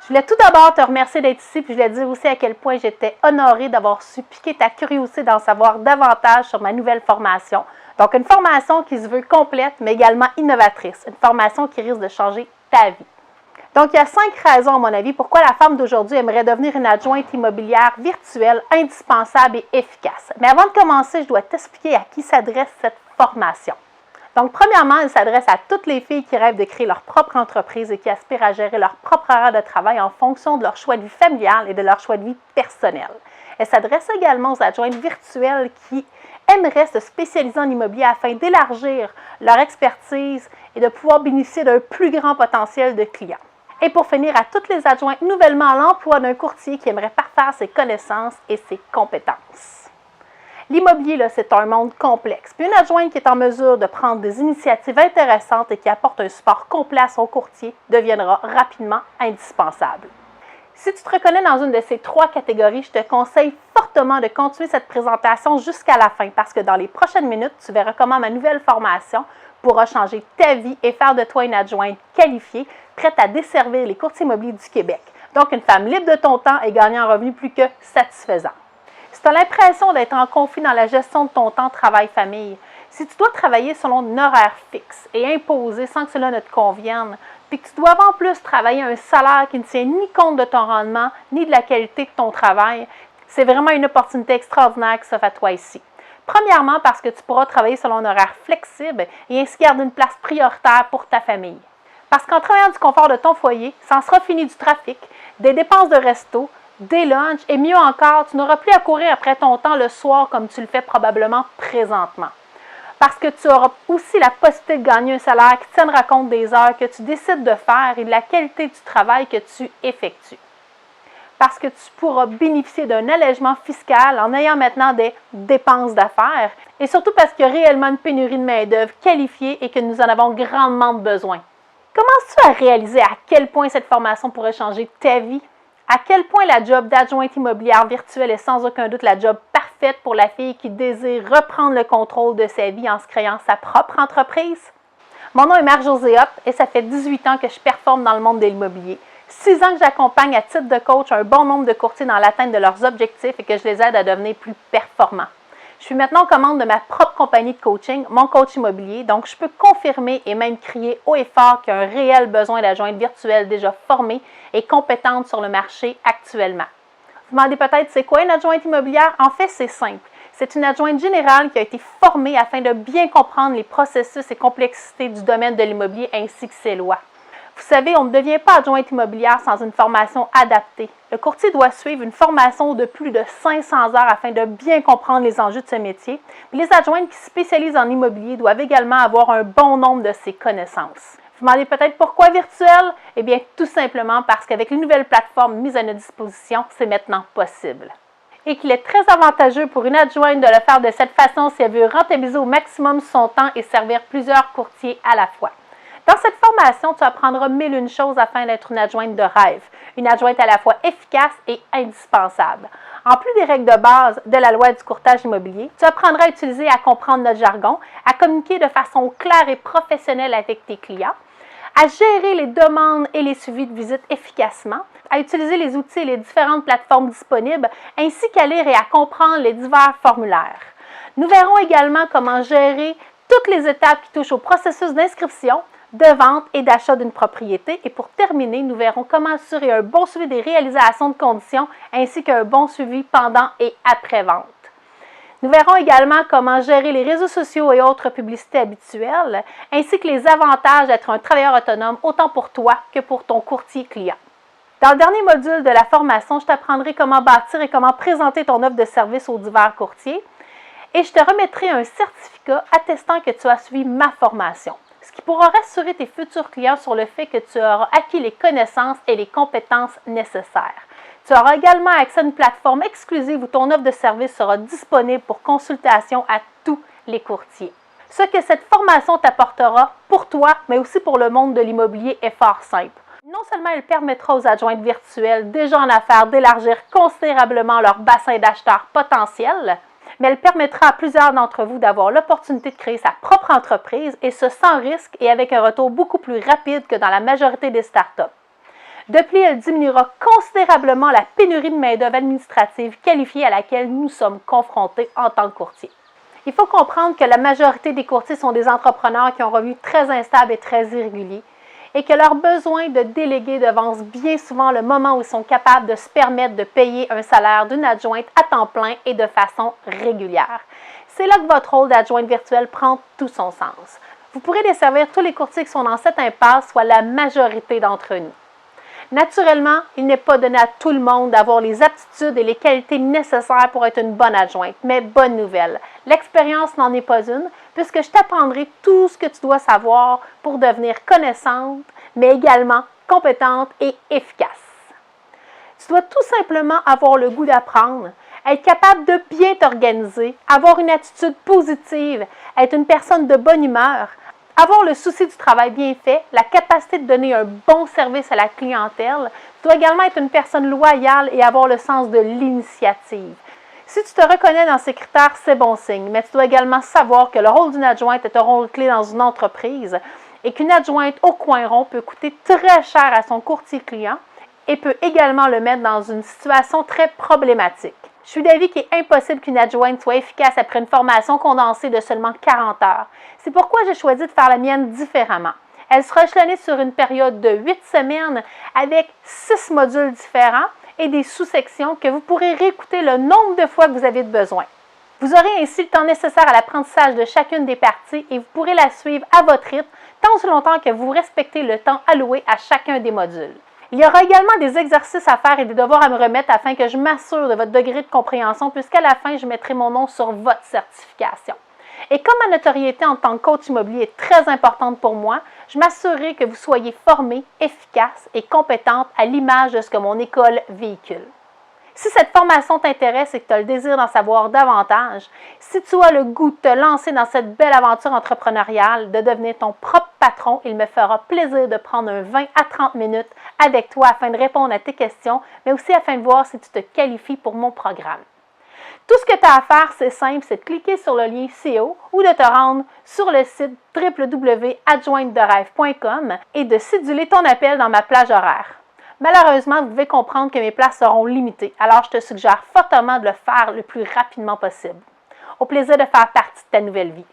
Je voulais tout d'abord te remercier d'être ici, puis je voulais dire aussi à quel point j'étais honorée d'avoir su piquer ta curiosité d'en savoir davantage sur ma nouvelle formation. Donc, une formation qui se veut complète, mais également innovatrice. Une formation qui risque de changer ta vie. Donc, il y a 5 raisons, à mon avis, pourquoi la femme d'aujourd'hui aimerait devenir une adjointe immobilière virtuelle, indispensable et efficace. Mais avant de commencer, je dois t'expliquer à qui s'adresse cette formation. Donc, premièrement, elle s'adresse à toutes les filles qui rêvent de créer leur propre entreprise et qui aspirent à gérer leur propre horaire de travail en fonction de leur choix de vie familial et de leur choix de vie personnel. Elle s'adresse également aux adjointes virtuelles qui aimeraient se spécialiser en immobilier afin d'élargir leur expertise et de pouvoir bénéficier d'un plus grand potentiel de clients. Et pour finir, à toutes les adjointes nouvellement à l'emploi d'un courtier qui aimerait parfaire ses connaissances et ses compétences. L'immobilier, c'est un monde complexe. Puis une adjointe qui est en mesure de prendre des initiatives intéressantes et qui apporte un support complet à son courtier deviendra rapidement indispensable. Si tu te reconnais dans une de ces 3 catégories, je te conseille fortement de continuer cette présentation jusqu'à la fin parce que dans les prochaines minutes, tu verras comment ma nouvelle formation pourra changer ta vie et faire de toi une adjointe qualifiée, prête à desservir les courtiers immobiliers du Québec. Donc, une femme libre de ton temps et gagnant un revenu plus que satisfaisant. Si tu as l'impression d'être en conflit dans la gestion de ton temps travail-famille, si tu dois travailler selon un horaire fixe et imposé sans que cela ne te convienne, puis que tu dois en plus travailler un salaire qui ne tient ni compte de ton rendement, ni de la qualité de ton travail, c'est vraiment une opportunité extraordinaire qui s'offre à toi ici. Premièrement, parce que tu pourras travailler selon un horaire flexible et ainsi garder une place prioritaire pour ta famille. Parce qu'en travaillant du confort de ton foyer, ça en sera fini du trafic, des dépenses de resto, des lunchs et mieux encore, tu n'auras plus à courir après ton temps le soir comme tu le fais probablement présentement. Parce que tu auras aussi la possibilité de gagner un salaire qui tiendra compte des heures que tu décides de faire et de la qualité du travail que tu effectues. Parce que tu pourras bénéficier d'un allègement fiscal en ayant maintenant des dépenses d'affaires et surtout parce qu'il y a réellement une pénurie de main-d'œuvre qualifiée et que nous en avons grandement besoin. Commences-tu à réaliser à quel point cette formation pourrait changer ta vie? À quel point la job d'adjointe immobilière virtuelle est sans aucun doute la job parfaite pour la fille qui désire reprendre le contrôle de sa vie en se créant sa propre entreprise? Mon nom est Marc-Josée Hott et ça fait 18 ans que je performe dans le monde de l'immobilier. 6 ans que j'accompagne à titre de coach un bon nombre de courtiers dans l'atteinte de leurs objectifs et que je les aide à devenir plus performants. Je suis maintenant aux commandes de ma propre compagnie de coaching, Mon Coach Immobilier, donc je peux confirmer et même crier haut et fort qu'il y a un réel besoin d'adjointes virtuelles déjà formées et compétentes sur le marché actuellement. Vous vous demandez peut-être c'est quoi une adjointe immobilière? En fait, c'est simple. C'est une adjointe générale qui a été formée afin de bien comprendre les processus et complexités du domaine de l'immobilier ainsi que ses lois. Vous savez, on ne devient pas adjointe immobilière sans une formation adaptée. Le courtier doit suivre une formation de plus de 500 heures afin de bien comprendre les enjeux de ce métier. Puis les adjointes qui se spécialisent en immobilier doivent également avoir un bon nombre de ces connaissances. Vous vous demandez peut-être pourquoi virtuel? Eh bien, tout simplement parce qu'avec les nouvelles plateformes mises à notre disposition, c'est maintenant possible. Et qu'il est très avantageux pour une adjointe de le faire de cette façon si elle veut rentabiliser au maximum son temps et servir plusieurs courtiers à la fois. Dans cette formation, tu apprendras 1001 choses afin d'être une adjointe de rêve, une adjointe à la fois efficace et indispensable. En plus des règles de base de la loi du courtage immobilier, tu apprendras à utiliser et à comprendre notre jargon, à communiquer de façon claire et professionnelle avec tes clients, à gérer les demandes et les suivis de visite efficacement, à utiliser les outils et les différentes plateformes disponibles, ainsi qu'à lire et à comprendre les divers formulaires. Nous verrons également comment gérer toutes les étapes qui touchent au processus d'inscription, de vente et d'achat d'une propriété. Et pour terminer, nous verrons comment assurer un bon suivi des réalisations de conditions ainsi qu'un bon suivi pendant et après-vente. Nous verrons également comment gérer les réseaux sociaux et autres publicités habituelles, ainsi que les avantages d'être un travailleur autonome autant pour toi que pour ton courtier client. Dans le dernier module de la formation, je t'apprendrai comment bâtir et comment présenter ton offre de service aux divers courtiers et je te remettrai un certificat attestant que tu as suivi ma formation, ce qui pourra rassurer tes futurs clients sur le fait que tu auras acquis les connaissances et les compétences nécessaires. Tu auras également accès à une plateforme exclusive où ton offre de service sera disponible pour consultation à tous les courtiers. Ce que cette formation t'apportera pour toi, mais aussi pour le monde de l'immobilier est fort simple. Non seulement elle permettra aux adjointes virtuelles déjà en affaires d'élargir considérablement leur bassin d'acheteurs potentiels, mais elle permettra à plusieurs d'entre vous d'avoir l'opportunité de créer sa propre entreprise et ce sans risque et avec un retour beaucoup plus rapide que dans la majorité des startups. De plus, elle diminuera considérablement la pénurie de main-d'œuvre administrative qualifiée à laquelle nous sommes confrontés en tant que courtier. Il faut comprendre que la majorité des courtiers sont des entrepreneurs qui ont un revenu très instable et très irrégulier et que leur besoin de déléguer devance bien souvent le moment où ils sont capables de se permettre de payer un salaire d'une adjointe à temps plein et de façon régulière. C'est là que votre rôle d'adjointe virtuelle prend tout son sens. Vous pourrez desservir tous les courtiers qui sont dans cette impasse, soit la majorité d'entre nous. Naturellement, il n'est pas donné à tout le monde d'avoir les aptitudes et les qualités nécessaires pour être une bonne adjointe, mais bonne nouvelle, l'expérience n'en est pas une, puisque je t'apprendrai tout ce que tu dois savoir pour devenir connaissante, mais également compétente et efficace. Tu dois tout simplement avoir le goût d'apprendre, être capable de bien t'organiser, avoir une attitude positive, être une personne de bonne humeur, avoir le souci du travail bien fait, la capacité de donner un bon service à la clientèle. Tu dois également être une personne loyale et avoir le sens de l'initiative. Si tu te reconnais dans ces critères, c'est bon signe, mais tu dois également savoir que le rôle d'une adjointe est un rôle clé dans une entreprise et qu'une adjointe au coin rond peut coûter très cher à son courtier client et peut également le mettre dans une situation très problématique. Je suis d'avis qu'il est impossible qu'une adjointe soit efficace après une formation condensée de seulement 40 heures. C'est pourquoi j'ai choisi de faire la mienne différemment. Elle sera échelonnée sur une période de 8 semaines avec 6 modules différents et des sous-sections que vous pourrez réécouter le nombre de fois que vous avez besoin. Vous aurez ainsi le temps nécessaire à l'apprentissage de chacune des parties et vous pourrez la suivre à votre rythme tant aussi longtemps que vous respectez le temps alloué à chacun des modules. Il y aura également des exercices à faire et des devoirs à me remettre afin que je m'assure de votre degré de compréhension puisqu'à la fin, je mettrai mon nom sur votre certification. Et comme ma notoriété en tant que coach immobilier est très importante pour moi, je m'assurerai que vous soyez formé, efficace et compétente à l'image de ce que mon école véhicule. Si cette formation t'intéresse et que tu as le désir d'en savoir davantage, si tu as le goût de te lancer dans cette belle aventure entrepreneuriale, de devenir ton propre patron, il me fera plaisir de prendre un 20 à 30 minutes avec toi afin de répondre à tes questions, mais aussi afin de voir si tu te qualifies pour mon programme. Tout ce que tu as à faire, c'est simple, c'est de cliquer sur le lien ci-haut ou de te rendre sur le site www.adjointederêve.com et de céduler ton appel dans ma plage horaire. Malheureusement, vous devez comprendre que mes places seront limitées, alors je te suggère fortement de le faire le plus rapidement possible. Au plaisir de faire partie de ta nouvelle vie.